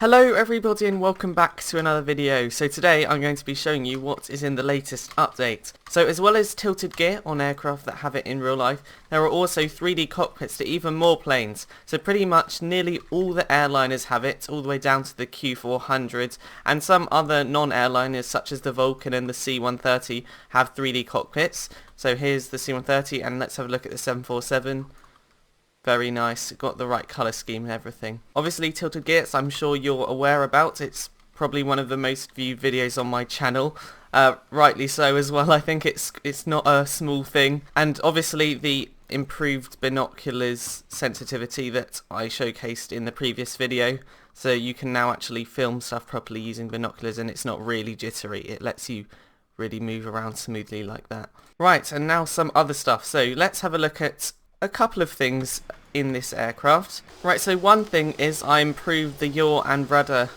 Hello everybody and welcome back to another video. So today I'm going to be showing you what is in the latest update. So as well as tilted gear on aircraft that have it in real life, there are also 3D cockpits to even more planes. So pretty much nearly all the airliners have it, all the way down to the Q400, and some other non-airliners such as the Vulcan and the C-130 have 3D cockpits. So here's the C-130 and let's have a look at the 747. Very nice, got the right colour scheme and everything. Obviously tilted gears I'm sure you're aware about, it's probably one of the most viewed videos on my channel. Rightly so as well, I think it's not a small thing. And obviously the improved binoculars sensitivity that I showcased in the previous video. So you can now actually film stuff properly using binoculars and it's not really jittery, it lets you really move around smoothly like that. Right, and now some other stuff. So let's have a look at a couple of things in this aircraft. Right, so one thing is I improved the yaw and rudder,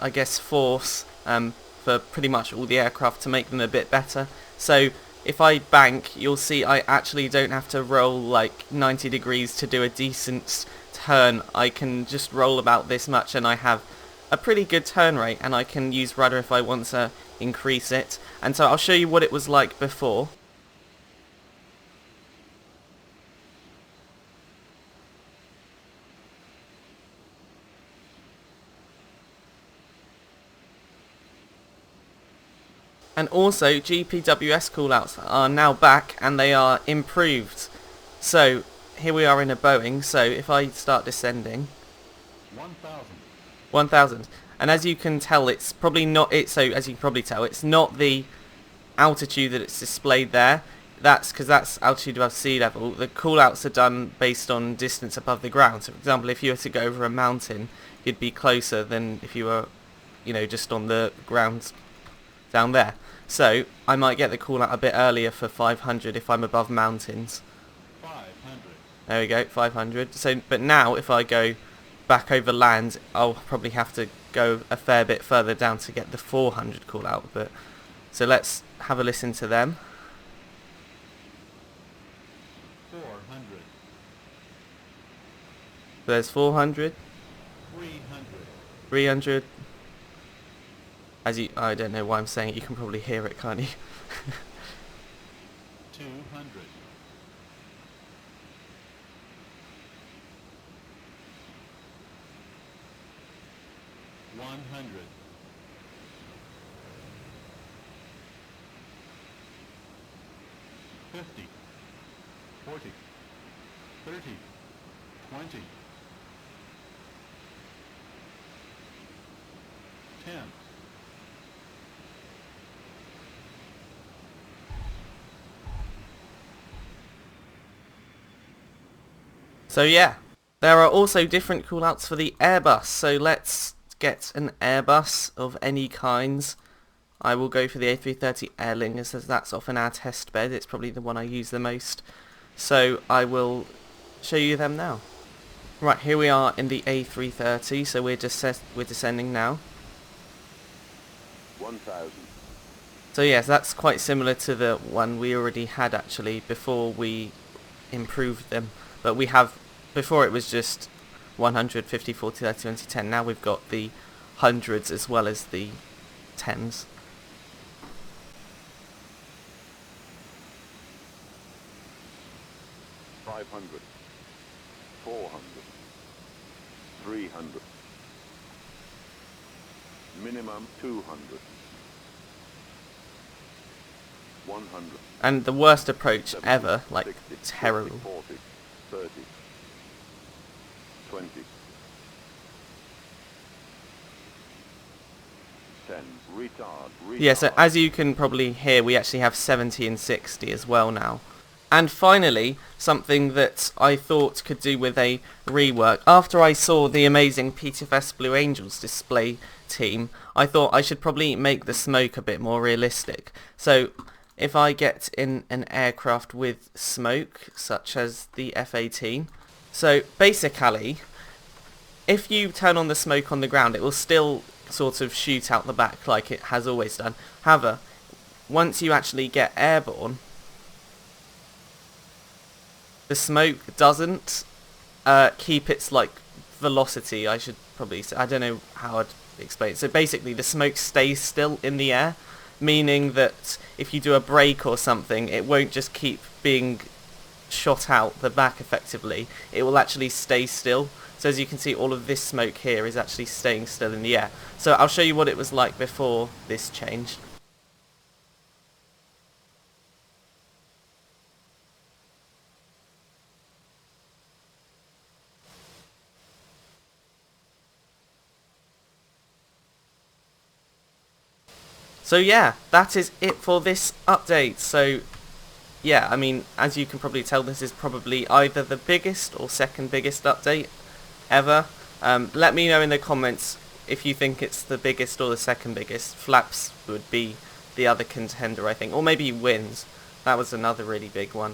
I guess, force for pretty much all the aircraft to make them a bit better. So if I bank, you'll see I actually don't have to roll like 90 degrees to do a decent turn. I can just roll about this much and I have a pretty good turn rate, and I can use rudder if I want to increase it. And so I'll show you what it was like before. And also GPWS callouts are now back and they are improved. So here we are in a Boeing, so if I start descending 1000, and as you can tell it's probably not it, so as you can probably tell it's not the altitude that it's displayed there. That's because that's altitude above sea level. The callouts are done based on distance above the ground. So for example, if you were to go over a mountain, you'd be closer than if you were, you know, just on the ground down there. So I might get the call out a bit earlier for 500 if I'm above mountains. 500. There we go, 500. So, but now if I go back over land, I'll probably have to go a fair bit further down to get the 400 call out. But so let's have a listen to them. 400. There's 400. 300. 300. I don't know why I'm saying it, you can probably hear it, can't you? 200. 100. 50. 40. 30. 20. 10. So yeah, there are also different callouts for the Airbus. So let's get an Airbus of any kinds. I will go for the A330 Airlingers as that's often our test bed. It's probably the one I use the most. So I will show you them now. Right, here we are in the A330. So we're descending now. 1000. So yes, that's quite similar to the one we already had actually before we improved them. But we have, before it was just 100, 50, 40, 30, 20, 10. Now we've got the hundreds as well as the tens. 500. 400. 300. Minimum 200. 100. And the worst approach 70, ever, like 60, terrible. 50, 40, 30, 20, 10, retard. Yeah, so as you can probably hear, we actually have 70 and 60 as well now. And finally, something that I thought could do with a rework. After I saw the amazing PTFS Blue Angels display team, I thought I should probably make the smoke a bit more realistic. So if I get in an aircraft with smoke, such as the F-18, so basically, if you turn on the smoke on the ground, it will still sort of shoot out the back like it has always done. However, once you actually get airborne, the smoke doesn't keep its like velocity, I should probably, I don't know how I'd explain it. So basically the smoke stays still in the air, meaning that if you do a brake or something, it won't just keep being shot out the back effectively. It will actually stay still. So as you can see, all of this smoke here is actually staying still in the air. So I'll show you what it was like before this change. So yeah, that is it for this update. So yeah, I mean, as you can probably tell, this is probably either the biggest or second biggest update ever. Let me know in the comments if you think it's the biggest or the second biggest. Flaps would be the other contender, I think, or maybe Wins. That was another really big one.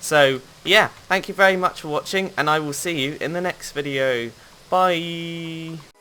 So yeah, thank you very much for watching, and I will see you in the next video. Bye!